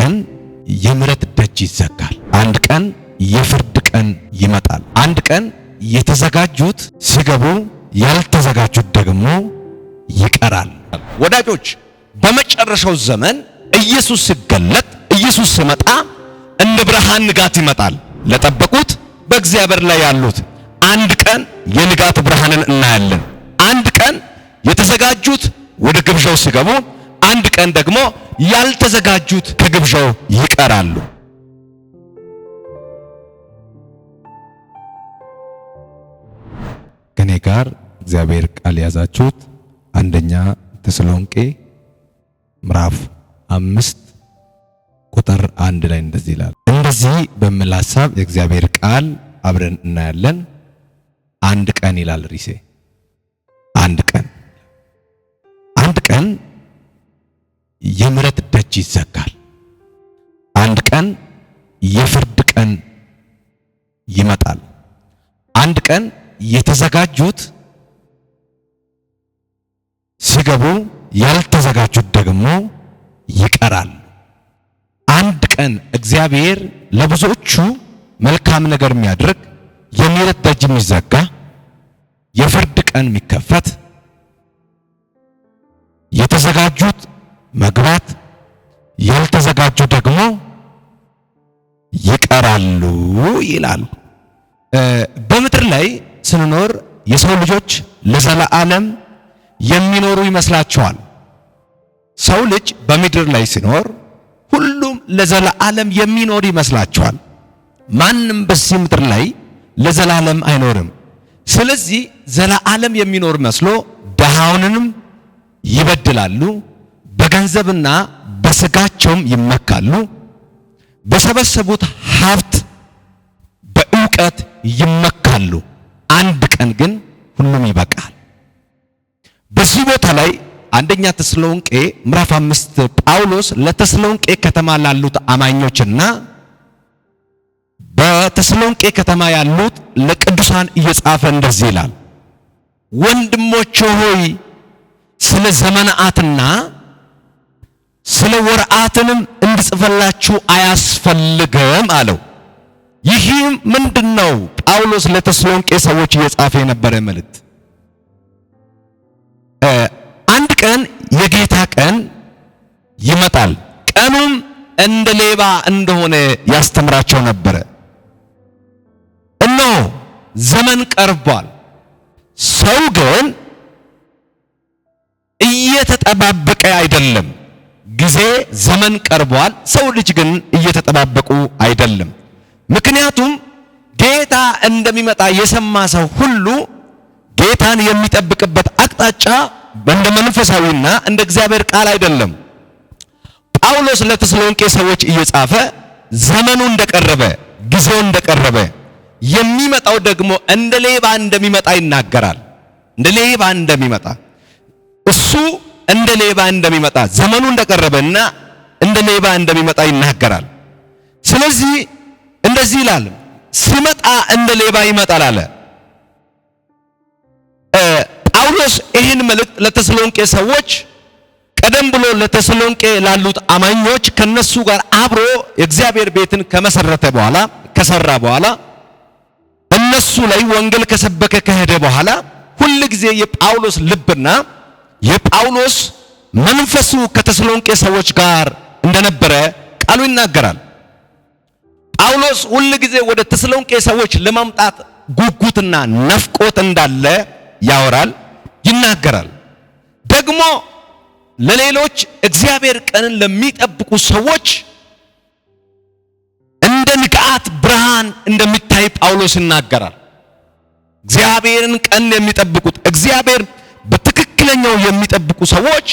ቀን የምሕረት ደጅ ይዘጋል። አንድ ቀን የፍርድ ቀን ይመጣል። አንድ ቀን የተዘጋጁት ሲገቡ ያልተዘጋጁት ደግሞ ይቀራል። ወዳጆች በመጨረሻው ዘመን ኢየሱስ ሲገለጥ ኢየሱስ ሲመጣ እንደ ብርሃን ንጋት ይመጣል። ለጠበቁት በእግዚአብሔር ላይ ያሉት አንድ ቀን የንጋት ብርሃንን እናያለን። አንድ ቀን የተዘጋጁት ወደ ግብዣው ሲገቡ፣ አንድ ቀን ደግሞ ያልተዘጋጁት ከግብዣው ይቀራሉ። ከኔ ጋር እግዚአብሔር ቃል ያዛችሁት አንደኛ ተሰሎንቄ ምዕራፍ 5 ቁጥር 1 ላይ እንደዚህ ይላል። እንደዚህ በሚል ሐሳብ የእግዚአብሔር ቃል አብረን እናያለን። አንድ ቀን ይላል ሪሴ አንድ ቀን የምሕረት ደጅ ይዘጋል። አንድ ቀን የፍርድ ቀን ይመጣል። አንድ ቀን የተዘጋጁት ሲገቡ ያልተዘጋጁት ደግሞ ይቀራል። አንድ ቀን እግዚአብሔር ለብዙዎቹ መልካም ነገር የሚያደርግ የምሕረት ደጅ የሚዘጋ የፍርድ ቀን የሚከፈት የተዘጋጁት መግባት ያልተዘጋጁ ደግሞ ይቀራሉ ይላል። በምድር ላይ ስንኖር የሰው ልጆች ለዘላለም የሚኖሩ ይመስላቸዋል። ሰው ልጅ በምድር ላይ ሲኖር ሁሉም ለዘላለም የሚኖር ይመስላቸዋል። ማንም በዚህ ምድር ላይ ለዘላለም አይኖርም። ስለዚህ ዘላለም የሚኖር መስሎ ደሃውንንም ይበድላሉ፣ በገንዘብና በስጋቸውም ይመካሉ፣ በሰበሰቡት ሀብት በእውቀት ይመካሉ። አንድ ቀን ግን ሁሉም ይበቃል። በዚህ ቦታ ላይ አንደኛ ተሰሎንቄ ምዕራፍ 5 ጳውሎስ ለተሰሎንቄ ከተማ ላሉት አማኞችና በተሰሎንቄ ከተማ ያሉት ለቅዱሳን እየጻፈ እንደዚህ ይላል። ወንድሞቼ ሆይ ስለ ዘመናትና ስለ ወራትንም እንድጽፈላችሁ አያስፈልግም አለው። ይህም ምንድነው? ጳውሎስ ለተሰሎንቄ ሰዎች እየጻፈ የነበረ መልእክት አንድ ቀን የጌታ ቀን ይመጣል። ቀኑም እንደ ሌባ እንደሆነ ያስተምራቸው ነበረ። እነሆ ዘመን ቀርቧል። ሰው ግን እየተጠባበቀ አይደለም። ጊዜ ዘመን ቀርቧል። ሰው ልጅ ግን እየተጠባበቁ አይደለም። ምክንያቱም ጌታ እንደሚመጣ የሰማ ሰው ሁሉ ጌታን የሚጠብቅበት አቅጣጫ እንደ መንፈሳዊና እንደ እግዚአብሔር ቃል አይደለም። ጳውሎስ ለተሰሎንቄ ሰዎች እየጻፈ ዘመኑ እንደቀረበ፣ ጊዜው እንደቀረበ፣ የሚመጣው ደግሞ እንደ ሌባ እንደሚመጣ ይናገራል። እንደ ሌባ እንደሚመጣ እሱ እንደ ሌባ እንደሚመጣ ዘመኑ እንደቀረበና እንደ ሌባ እንደሚመጣ ይናገራል። ስለዚህ እንደዚህ ይላል፣ ሲመጣ እንደ ሌባ ይመጣል አለ። ጳውሎስ ይህን መልእክት ለተሰሎንቄ ሰዎች ቀደም ብሎ ለተሰሎንቄ ላሉት አማኞች ከነሱ ጋር አብሮ የእግዚአብሔር ቤትን ከሰራ በኋላ እነሱ ላይ ወንጌል ከሰበከ ከሄደ በኋላ ሁሉ ጊዜ የጳውሎስ ልብና የጳውሎስ መንፈሱ ከተሰሎንቄ ሰዎች ጋር እንደነበረ ቃሉ ይናገራል። ጳውሎስ ሁሉ ጊዜ ወደ ተሰሎንቄ ሰዎች ለማምጣት ጉጉትና ነፍቆት እንዳለ ያወራል፣ ይናገራል። ደግሞ ለሌሎች እግዚአብሔር ቀንን ለሚጠብቁ ሰዎች እንደ ንጋት ብርሃን እንደሚታይ ጳውሎስ ይናገራል። እግዚአብሔርን ቀን የሚጠብቁት እግዚአብሔር በትክክለኛው የሚጠብቁ ሰዎች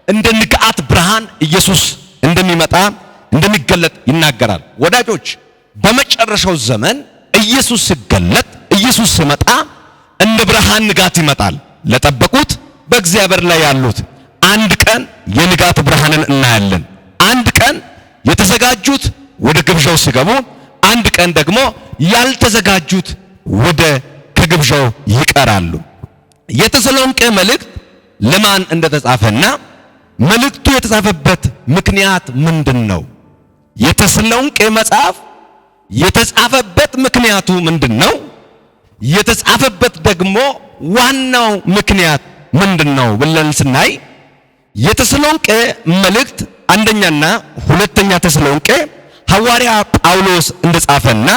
እንደ ንጋት ብርሃን ኢየሱስ እንደሚመጣ እንደሚገለጥ ይናገራል። ወዳጆች በመጨረሻው ዘመን ኢየሱስ ሲገለጥ ኢየሱስ ሲመጣ እንደ ብርሃን ንጋት ይመጣል። ለጠበቁት በእግዚአብሔር ላይ ያሉት አንድ ቀን የንጋት ብርሃንን እናያለን። አንድ ቀን የተዘጋጁት ወደ ግብዣው ሲገቡ፣ አንድ ቀን ደግሞ ያልተዘጋጁት ወደ ከግብዣው ይቀራሉ። የተሰሎንቄ መልእክት ለማን እንደተጻፈና መልእክቱ የተጻፈበት ምክንያት ምንድነው? የተሰሎንቄ መጽሐፍ የተጻፈበት ምክንያቱ ምንድነው? የተጻፈበት ደግሞ ዋናው ምክንያት ምንድነው ብለን ስናይ የተሰሎንቄ መልእክት አንደኛና ሁለተኛ ተሰሎንቄ ሐዋርያ ጳውሎስ እንደጻፈና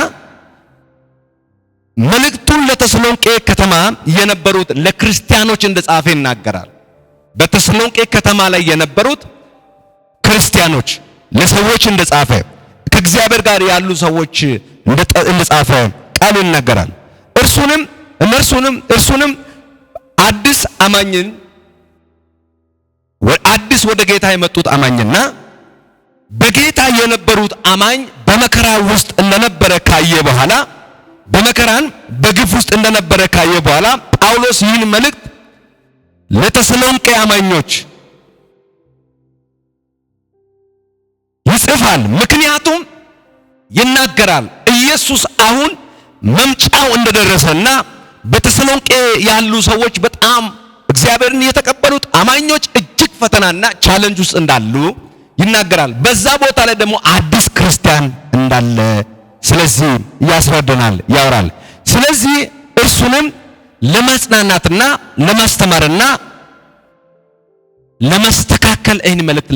መልእክቱን ለተሰሎንቄ ከተማ የነበሩት ለክርስቲያኖች እንደጻፈ ይናገራል። በተሰሎንቄ ከተማ ላይ የነበሩት ክርስቲያኖች ለሰዎች እንደጻፈ ከእግዚአብሔር ጋር ያሉ ሰዎች እንደጻፈ ቃሉ ይናገራል። እርሱንም አዲስ አማኝን አዲስ ወደ ጌታ የመጡት አማኝና በጌታ የነበሩት አማኝ በመከራ ውስጥ እንደነበረ ካየ በኋላ በመከራን በግፍ ውስጥ እንደነበረ ካየ በኋላ ጳውሎስ ይህን መልእክት ለተሰሎንቄ አማኞች ይጽፋል። ምክንያቱም ይናገራል ኢየሱስ አሁን መምጫው እንደደረሰና በተሰሎንቄ ያሉ ሰዎች በጣም እግዚአብሔርን የተቀበሉት አማኞች እጅግ ፈተናና ቻሌንጅ ውስጥ እንዳሉ ይናገራል። በዛ ቦታ ላይ ደግሞ አዲስ ክርስቲያን እንዳለ ስለዚህ ያስረዳናል፣ ያወራል። ስለዚህ እርሱንም ለማጽናናትና ለማስተማርና ለማስተካከል ይህን መልእክት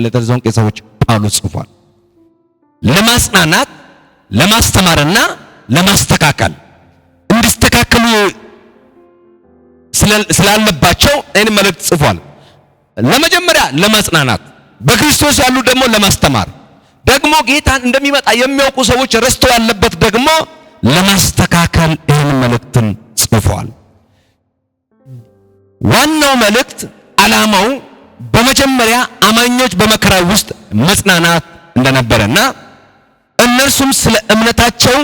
ለተሰሎንቄ ሰዎች ጳውሎስ ጽፏል። ለማጽናናት፣ ለማስተማርና ለማስተካከል እንዲስተካከሉ ስላለባቸው ይህን መልእክት ጽፏል። ለመጀመሪያ ለማጽናናት፣ በክርስቶስ ያሉ ደግሞ ለማስተማር፣ ደግሞ ጌታን እንደሚመጣ የሚያውቁ ሰዎች ረስቶ ያለበት ደግሞ ለማስተካከል ይህን መልእክትን ጽፏል። ዋናው መልእክት ዓላማው በመጀመሪያ አማኞች በመከራ ውስጥ መጽናናት እንደነበረና እነርሱም ስለ እምነታቸውን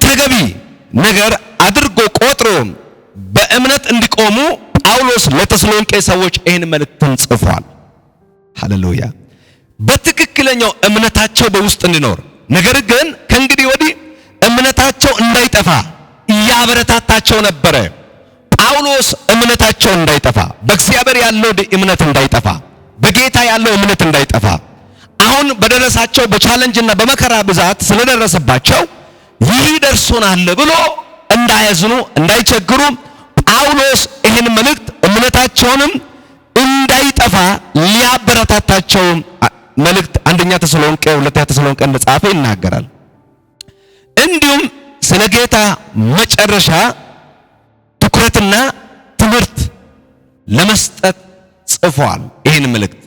ተገቢ ነገር አድርጎ ቆጥሮ በእምነት እንዲቆሙ ጳውሎስ ለተሰሎንቄ ሰዎች ይህን መልእክትን ጽፏል። ሃሌሉያ! በትክክለኛው እምነታቸው በውስጥ እንዲኖር ነገር ግን ከእንግዲህ ወዲህ እምነታቸው እንዳይጠፋ እያበረታታቸው ነበረ። ጳውሎስ እምነታቸው እንዳይጠፋ፣ በእግዚአብሔር ያለው እምነት እንዳይጠፋ፣ በጌታ ያለው እምነት እንዳይጠፋ አሁን በደረሳቸው በቻሌንጅና በመከራ ብዛት ስለደረሰባቸው ይህ ደርሶናል ብሎ እንዳያዝኑ እንዳይቸግሩ ጳውሎስ ይህን መልእክት እምነታቸውንም እንዳይጠፋ ሊያበረታታቸው መልእክት አንደኛ ተሰሎንቄ ሁለተኛ ተሰሎንቄ እንደጻፈ ይናገራል። እንዲሁም ስለ ጌታ መጨረሻ ትኩረትና ትምህርት ለመስጠት ጽፏል። ይህን መልእክት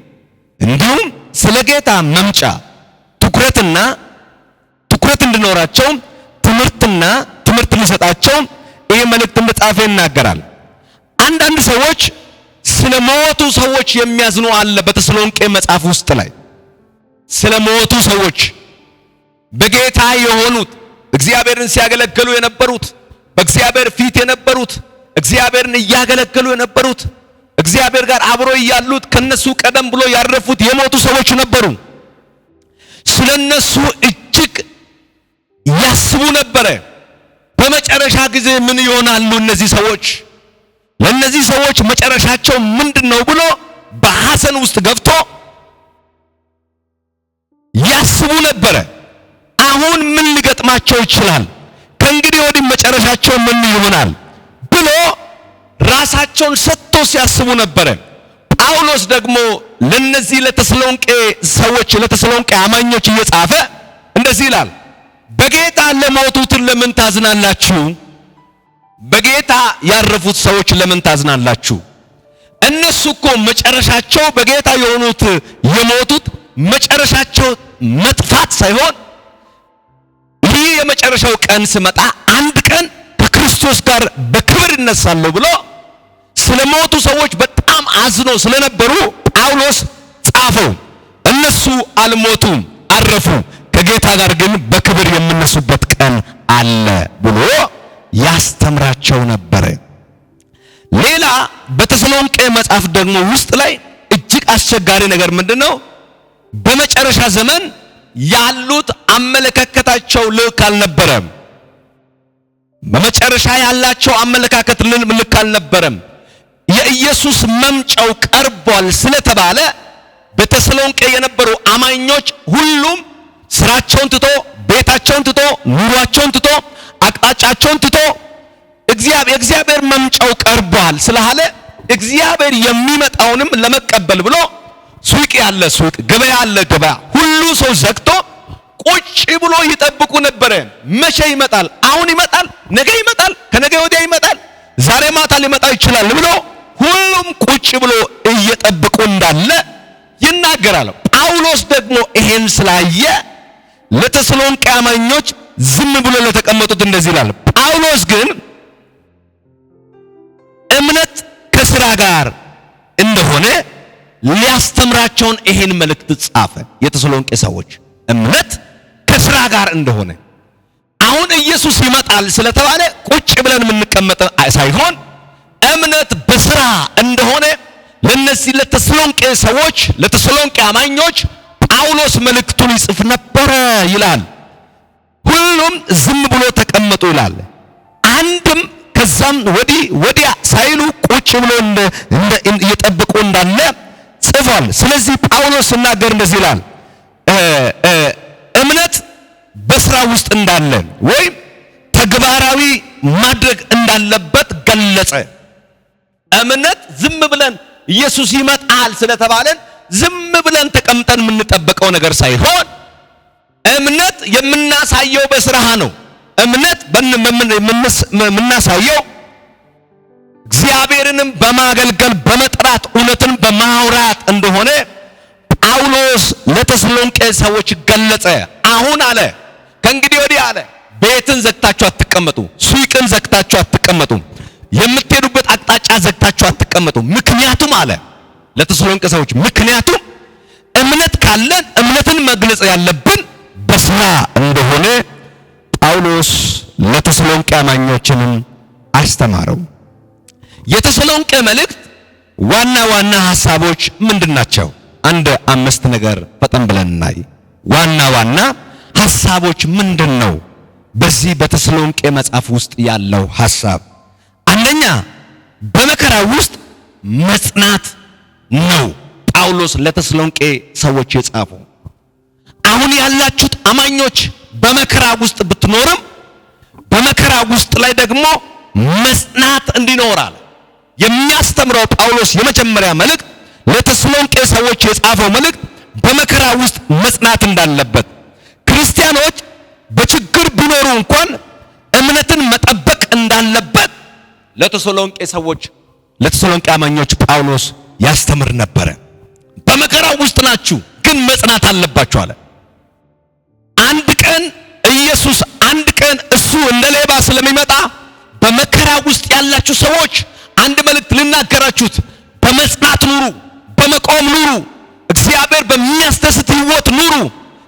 እንዲሁም ስለ ጌታ መምጫ ትኩረት እንዲኖራቸው ትምህርት ሊሰጣቸው ይህ መልእክት እንደጻፈ ይናገራል። አንዳንድ ሰዎች ስለ ሞቱ ሰዎች የሚያዝኑ አለ። በተሰሎንቄ መጽሐፍ ውስጥ ላይ ስለ ሞቱ ሰዎች በጌታ የሆኑት እግዚአብሔርን ሲያገለግሉ የነበሩት በእግዚአብሔር ፊት የነበሩት እግዚአብሔርን እያገለገሉ የነበሩት እግዚአብሔር ጋር አብሮ ያሉት ከነሱ ቀደም ብሎ ያረፉት የሞቱ ሰዎች ነበሩ። ስለነሱ እጅግ ያስቡ ነበረ። በመጨረሻ ጊዜ ምን ይሆናሉ እነዚህ ሰዎች? ለነዚህ ሰዎች መጨረሻቸው ምንድነው ብሎ በሐዘን ውስጥ ገብቶ ያስቡ ነበረ። አሁን ምን ሊገጥማቸው ይችላል? ከእንግዲህ ወዲህ መጨረሻቸው ምን ይሆናል ብሎ ራሳቸውን ሰጥቶ ሲያስቡ ነበረ። ጳውሎስ ደግሞ ለነዚህ ለተሰሎንቄ ሰዎች ለተሰሎንቄ አማኞች እየጻፈ እንደዚህ ይላል፣ በጌታ ለሞቱትን ለምን ታዝናላችሁ? በጌታ ያረፉት ሰዎች ለምን ታዝናላችሁ? እነሱ እኮ መጨረሻቸው በጌታ የሆኑት የሞቱት መጨረሻቸው መጥፋት ሳይሆን ይህ የመጨረሻው ቀን ሲመጣ አንድ ቀን ከክርስቶስ ጋር በክብር ይነሳሉ ብሎ ስለሞቱ ሰዎች በጣም አዝኖ ስለነበሩ ጳውሎስ ጻፈው። እነሱ አልሞቱም፣ አረፉ፣ ከጌታ ጋር ግን በክብር የምነሱበት ቀን አለ ብሎ ያስተምራቸው ነበረ። ሌላ በተሰሎንቄ መጽሐፍ ደግሞ ውስጥ ላይ እጅግ አስቸጋሪ ነገር ምንድነው? በመጨረሻ ዘመን ያሉት አመለካከታቸው ልክ አልነበረም። በመጨረሻ ያላቸው አመለካከት ልክ አልነበረም። የኢየሱስ መምጫው ቀርቧል ስለተባለ በተሰሎንቄ የነበሩ አማኞች ሁሉም ስራቸውን ትቶ ቤታቸውን ትቶ ኑሯቸውን ትቶ አቅጣጫቸውን ትቶ እግዚአብሔር መምጫው ቀርቧል ስላለ እግዚአብሔር የሚመጣውንም ለመቀበል ብሎ ሱቅ ያለ ሱቅ፣ ገበያ ያለ ገበያ ሁሉ ሰው ዘግቶ ቁጭ ብሎ ይጠብቁ ነበር። መቼ ይመጣል? አሁን ይመጣል፣ ነገ ይመጣል፣ ከነገ ወዲያ ይመጣል፣ ዛሬ ማታ ሊመጣ ይችላል ብሎ ሁሉም ቁጭ ብሎ እየጠበቁ እንዳለ ይናገራል። ጳውሎስ ደግሞ ይሄን ስላየ ለተሰሎንቄ አማኞች ዝም ብሎ ለተቀመጡት እንደዚህ ይላል። ጳውሎስ ግን እምነት ከሥራ ጋር እንደሆነ ሊያስተምራቸውን ይሄን መልእክት ጻፈ። የተሰሎንቄ ሰዎች እምነት ከሥራ ጋር እንደሆነ አሁን ኢየሱስ ይመጣል ስለተባለ ቁጭ ብለን የምንቀመጥ ሳይሆን እምነት በሥራ እንደሆነ ለነዚህ ለተሰሎንቄ ሰዎች ለተሰሎንቄ አማኞች ጳውሎስ መልእክቱን ይጽፍ ነበር ይላል። ሁሉም ዝም ብሎ ተቀመጡ ይላል። አንድም ከዛም ወዲያ ሳይሉ ቁጭ ብሎ እየጠበቁ እንዳለ ጽፏል። ስለዚህ ጳውሎስ ሲናገር እንደዚህ ይላል፣ እምነት በሥራ ውስጥ እንዳለ ወይም ተግባራዊ ማድረግ እንዳለበት ገለጸ። እምነት ዝም ብለን ኢየሱስ ይመጣል ስለተባለን ዝም ብለን ተቀምጠን የምንጠብቀው ነገር ሳይሆን እምነት የምናሳየው በሥራ ነው። እምነት የምናሳየው እግዚአብሔርንም በማገልገል በመጥራት እውነትን በማውራት እንደሆነ ጳውሎስ ለተሰሎንቄ ሰዎች ገለጸ። አሁን አለ ከእንግዲህ ወዲህ አለ ቤትን ዘግታችሁ አትቀመጡ፣ ሱቅን ዘግታችሁ አትቀመጡ፣ የምትሄዱበት አቅጣጫ ዘግታችሁ አትቀመጡ። ምክንያቱም አለ ለተሰሎንቄ ሰዎች ምክንያቱም እምነት ካለን እምነትን መግለጽ ያለብን በሥራ እንደሆነ ጳውሎስ ለተሰሎንቄ አማኞችንም አስተማረው። የተሰሎንቄ መልእክት ዋና ዋና ሐሳቦች ምንድናቸው? አንድ 5 ነገር ፈጠን ብለን እናይ። ዋና ዋና ሐሳቦች ምንድነው? በዚህ በተሰሎንቄ መጽሐፍ ውስጥ ያለው ሐሳብ አንደኛ በመከራ ውስጥ መጽናት ነው። ጳውሎስ ለተሰሎንቄ ሰዎች የጻፈው አሁን ያላችሁት አማኞች በመከራ ውስጥ ብትኖርም በመከራ ውስጥ ላይ ደግሞ መጽናት እንዲኖራል የሚያስተምረው ጳውሎስ የመጀመሪያ መልእክት ለተሰሎንቄ ሰዎች የጻፈው መልእክት በመከራ ውስጥ መጽናት እንዳለበት፣ ክርስቲያኖች በችግር ቢኖሩ እንኳን እምነትን መጠበቅ እንዳለበት ለተሰሎንቄ ሰዎች ለተሰሎንቄ አማኞች ጳውሎስ ያስተምር ነበረ። በመከራ ውስጥ ናችሁ ግን መጽናት አለባችሁ አለ። አንድ ቀን ኢየሱስ እሱ እንደ ሌባ ስለሚመጣ በመከራ ውስጥ ያላችሁ ሰዎች አንድ መልእክት ልናገራችሁት፣ በመጽናት ኑሩ፣ በመቆም ኑሩ፣ እግዚአብሔር በሚያስደስት ሕይወት ኑሩ፣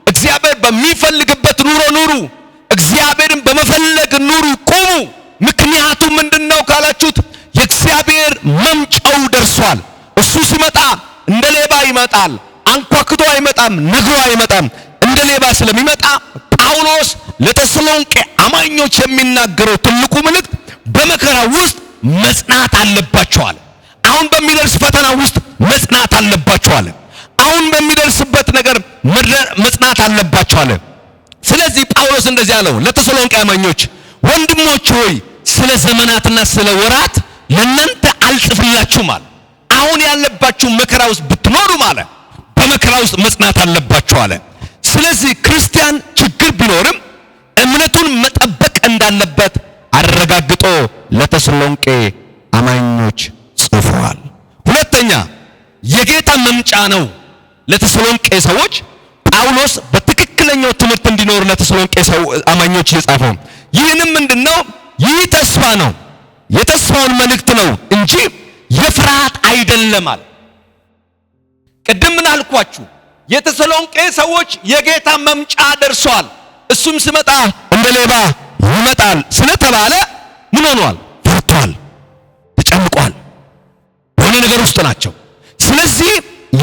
እግዚአብሔር በሚፈልግበት ኑሮ ኑሩ፣ እግዚአብሔርን በመፈለግ ኑሩ፣ ቁሙ። ምክንያቱም ምንድነው ካላችሁት የእግዚአብሔር መምጫው ደርሷል። እሱ ሲመጣ እንደ ሌባ ይመጣል። አንኳክቶ አይመጣም፣ ነግሮ አይመጣም። እንደ ሌባ ስለሚመጣ ጳውሎስ ለተሰሎንቄ አማኞች የሚናገረው ትልቁ መልእክት በመከራ ውስጥ መጽናት አለባቸዋል። አሁን በሚደርስ ፈተና ውስጥ መጽናት አለባቸዋል። አሁን በሚደርስበት ነገር መጽናት አለባቸዋል። ስለዚህ ጳውሎስ እንደዚህ አለው ለተሰሎንቄ አማኞች፣ ወንድሞች ሆይ ስለ ዘመናትና ስለ ወራት ለእናንተ አልጽፍላችሁም አለ። አሁን ያለባችሁ መከራ ውስጥ ብትኖሩ ማለት በመከራ ውስጥ መጽናት አለባችሁ አለ። ስለዚህ ክርስቲያን ችግር ቢኖርም እምነቱን መጠበቅ እንዳለበት አረጋግጦ ለተሰሎንቄ አማኞች ጽፏል። ሁለተኛ የጌታ መምጫ ነው። ለተሰሎንቄ ሰዎች ጳውሎስ በትክክለኛው ትምህርት እንዲኖሩ ለተሰሎንቄ አማኞች የጻፈው ይህንም ምንድነው? ይህ ተስፋ ነው፣ የተስፋውን መልእክት ነው እንጂ የፍርሃት አይደለም አለ። ቅድም ምን አልኳችሁ? የተሰሎንቄ ሰዎች የጌታ መምጫ ደርሷል፣ እሱም ሲመጣ እንደ ሌባ ይመጣል ስለተባለ ምን ሆኗል? ፈርቷል፣ ተጨንቋል፣ በሆነ ነገር ውስጥ ናቸው። ስለዚህ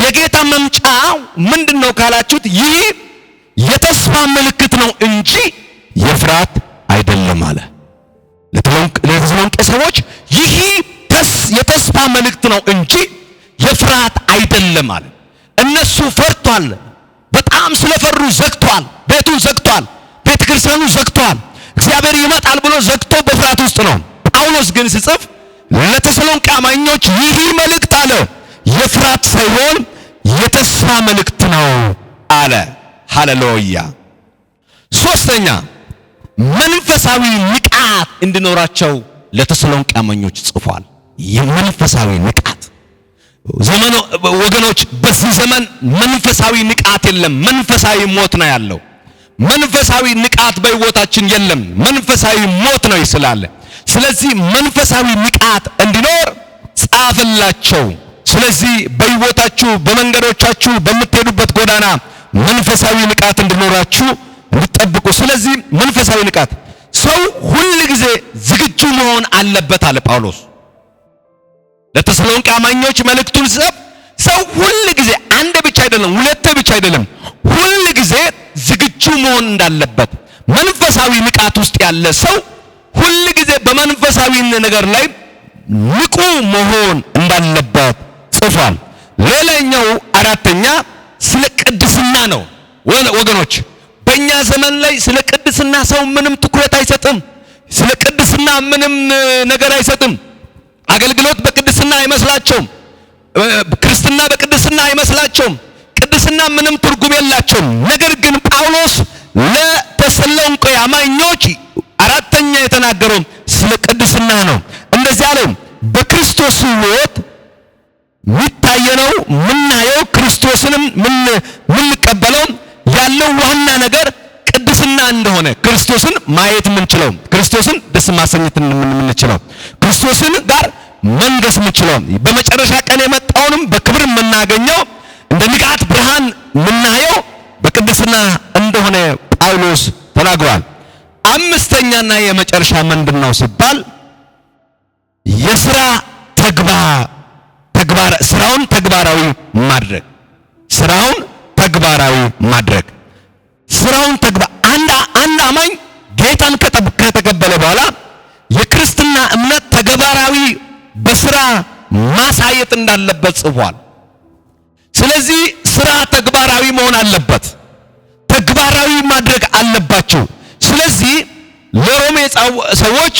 የጌታ መምጫው ምንድነው ካላችሁት ይህ የተስፋ ምልክት ነው እንጂ የፍርሃት አይደለም አለ። ለተሰሎንቄ ሰዎች ይህ የተስፋ መልእክት ነው እንጂ የፍርሃት አይደለም አለ። እነሱ ፈርቷል። በጣም ስለፈሩ ዘግቷል። ቤቱን ዘግቷል። ቤተክርስቲያኑ ዘግቷል። እግዚአብሔር ይመጣል ብሎ ዘግቶ በፍርሃት ውስጥ ነው። ጳውሎስ ግን ሲጽፍ ለተሰሎንቄ አማኞች ይህ መልእክት አለ የፍርሃት ሳይሆን የተስፋ መልእክት ነው አለ። ሃሌሉያ። ሶስተኛ መንፈሳዊ ንቃት እንዲኖራቸው ለተሰሎንቄ አማኞች ጽፏል። የመንፈሳዊ ንቃት ዘመኑ ወገኖች፣ በዚህ ዘመን መንፈሳዊ ንቃት የለም። መንፈሳዊ ሞት ነው ያለው። መንፈሳዊ ንቃት በሕይወታችን የለም። መንፈሳዊ ሞት ነው ይስላል። ስለዚህ መንፈሳዊ ንቃት እንዲኖር ጻፈላቸው። ስለዚህ በሕይወታችሁ፣ በመንገዶቻችሁ፣ በምትሄዱበት ጎዳና መንፈሳዊ ንቃት እንዲኖራችሁ እንድትጠብቁ። ስለዚህ መንፈሳዊ ንቃት ሰው ሁል ጊዜ ዝግጁ መሆን አለበት አለ ጳውሎስ ለተሰሎንቄ አማኞች መልእክቱን ሲጽፍ። ሰው ሁል ጊዜ አንድ ብቻ አይደለም፣ ሁለት ብቻ አይደለም፣ ሁል ጊዜ ዝግጁ መሆን እንዳለበት። መንፈሳዊ ንቃት ውስጥ ያለ ሰው ሁል ጊዜ በመንፈሳዊ ነገር ላይ ንቁ መሆን እንዳለበት ጽፏል። ሌላኛው አራተኛ ስለ ቅድስና ነው። ወገኖች በእኛ ዘመን ላይ ስለ ቅድስና ሰው ምንም ትኩረት አይሰጥም። ስለ ቅድስና ምንም ነገር አይሰጥም። አገልግሎት በቅድስና አይመስላቸውም። ክርስትና በቅድስና አይመስላቸውም። ቅድስና ምንም ትርጉም የላቸውም። ነገር ግን ጳውሎስ ለተሰሎንቄ አማኞች አራተኛ የተናገረው ስለ ቅድስና ነው። እንደዚህ አለው፣ በክርስቶስ ሕይወት የሚታየነው ምናየው ክርስቶስንም ምንቀበለው ያለው ዋና ነገር ቅድስና እንደሆነ ክርስቶስን ማየት የምንችለው፣ ክርስቶስን ደስ ማሰኘት የምንችለው፣ ክርስቶስን ጋር መንገስ የምንችለው፣ በመጨረሻ ቀን የመጣውንም በክብር የምናገኘው እንደ ንጋት ብርሃን የምናየው በቅድስና እንደሆነ ጳውሎስ ተናግሯል። አምስተኛና የመጨረሻ ምንድነው ሲባል የሥራ ስራውን ተግባራዊ ማድረግ። ስራውን ተግባራዊ ማድረግ። ስራውን አንድ አማኝ ጌታን ከተቀበለ በኋላ የክርስትና እምነት ተግባራዊ በስራ ማሳየት እንዳለበት ጽፏል። ስለዚህ ስራ ተግባራዊ መሆን አለበት። ተግባራዊ ማድረግ አለባቸው። ስለዚህ ለሮሜ ሰዎች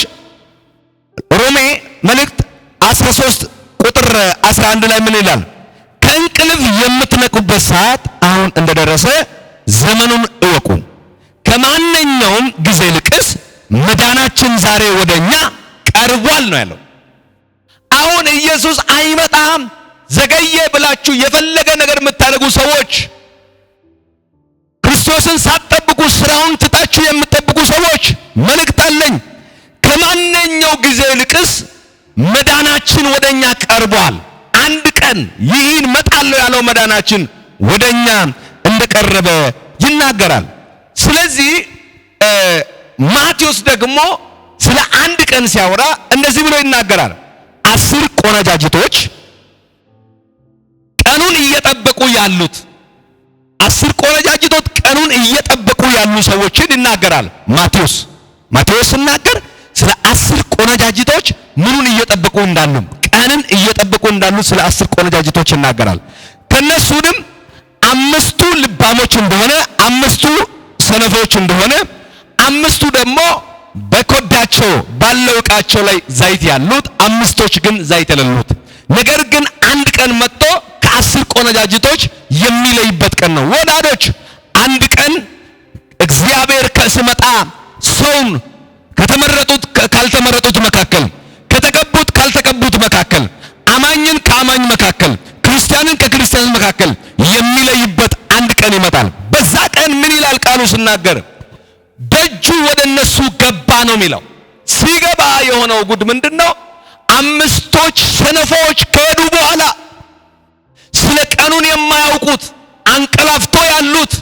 ሮሜ መልእክት 13 ቁጥር 11 ላይ ምን ይላል? ከእንቅልፍ የምትነቁበት ሰዓት አሁን እንደደረሰ ዘመኑን እወቁ። ከማንኛውም ጊዜ ይልቅስ መዳናችን ዛሬ ወደኛ ቀርቧል ነው ያለው። አሁን ኢየሱስ አይመጣም ዘገየ ብላችሁ የፈለገ ነገር የምታደርጉ ሰዎች፣ ክርስቶስን ሳትጠብቁ ስራውን ትታችሁ የምትጠብቁ ሰዎች መልእክት አለኝ። ከማንኛው ጊዜ ይልቅስ መዳናችን ወደኛ ቀርቧል። አንድ ቀን ይህን መጣለው ያለው መዳናችን ወደኛ እንደቀረበ ይናገራል። ስለዚህ ማቴዎስ ደግሞ ስለ አንድ ቀን ሲያወራ እንደዚህ ብሎ ይናገራል። 10 ቆነጃጅቶች ቀኑን እየጠበቁ ያሉት 10 ቆነጃጅቶች ቀኑን እየጠበቁ ያሉ ሰዎችን ይናገራል። ማቴዎስ ሲናገር ስለ 10 ቆነጃጅቶች ምኑን እየጠበቁ እንዳሉ፣ ቀንን እየጠበቁ እንዳሉ ስለ 10 ቆነጃጅቶች ይናገራል። ከነሱንም 5ቱ ልባሞች እንደሆነ፣ 5ቱ ሰነፎች እንደሆነ፣ 5ቱ ደግሞ በኮዳቸው ባለው ዕቃቸው ላይ ዘይት ያሉት፣ 5ቶች ግን ዘይት የሌሉት። ነገር ግን አንድ ቀን መጥቶ ከ10 ቆነጃጅቶች የሚለይበት ቀን ነው። ወዳጆች አንድ ቀን እግዚአብሔር ሲመጣ ሰውን ከተመረጡት ካልተመረጡት መካከል፣ ከተቀቡት ካልተቀቡት መካከል፣ አማኝን ከአማኝ መካከል፣ ክርስቲያንን ከክርስቲያን መካከል የሚለይበት አንድ ቀን ይመጣል። በዛ ቀን ምን ይላል ቃሉ ሲናገር? ደጁ ወደ እነሱ ገባ ነው የሚለው። ሲገባ የሆነው ጉድ ምንድነው? 5ቶች ሰነፎች ከሄዱ በኋላ ስለ ቀኑን የማያውቁት አንቀላፍቶ ያሉት፣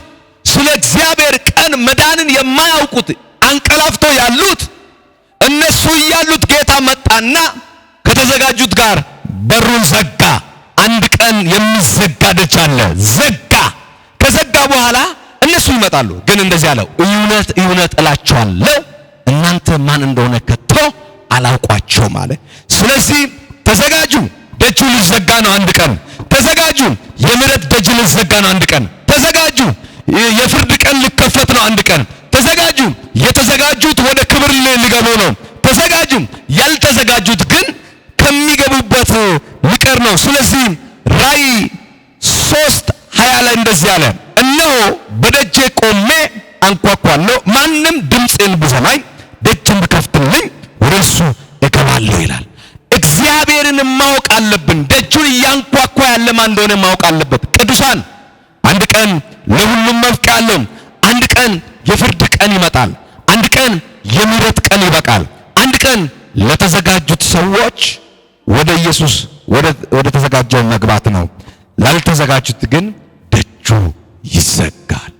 ስለ እግዚአብሔር ቀን መዳንን የማያውቁት አንቀላፍቶ ያሉት እነሱ እያሉት ጌታ መጣና ከተዘጋጁት ጋር በሩን ዘጋ። አንድ ቀን የሚዘጋ ደጅ አለ፣ ዘጋ። ከዘጋ በኋላ እነሱ ይመጣሉ። ግን እንደዚህ አለው፣ እውነት እውነት እላችኋለሁ እናንተ ማን እንደሆነ ከቶ አላውቋቸውም አለ። ስለዚህ ተዘጋጁ፣ ደጁ ሊዘጋ ነው አንድ ቀን። ተዘጋጁ። የምህረት ደጅ ሊዘጋ ነው አንድ ቀን። ተዘጋጁ። የፍርድ ቀን ሊከፈት ነው አንድ ቀን። ተዘጋጁ። የተዘጋጁት ወደ ክብር ሊገቡ ነው። ተዘጋጁ። ያልተዘጋጁት ግን ከሚገቡበት ሊቀር ነው። ስለዚህ ራእይ 3:20 ላይ እንደዚህ አለ፣ እነሆ በደጄ ቆሜ አንኳኳለሁ፣ ማንም ድምፄን ቢሰማኝ ደጅን ቢከፍትልኝ ወደ እርሱ እገባለሁ ይላል። እግዚአብሔርን ማወቅ አለብን። ደጁን እያንኳኳ ያለ ማን እንደሆነ ማወቅ አለበት። ቅዱሳን አንድ ቀን ለሁሉም መብቂያ አለው። አንድ ቀን የፍርድ ቀን ይመጣል። አንድ ቀን የምህረት ቀን ይበቃል። አንድ ቀን ለተዘጋጁት ሰዎች ወደ ኢየሱስ ወደ ተዘጋጀው መግባት ነው። ላልተዘጋጁት ግን ደጁ ይዘጋል።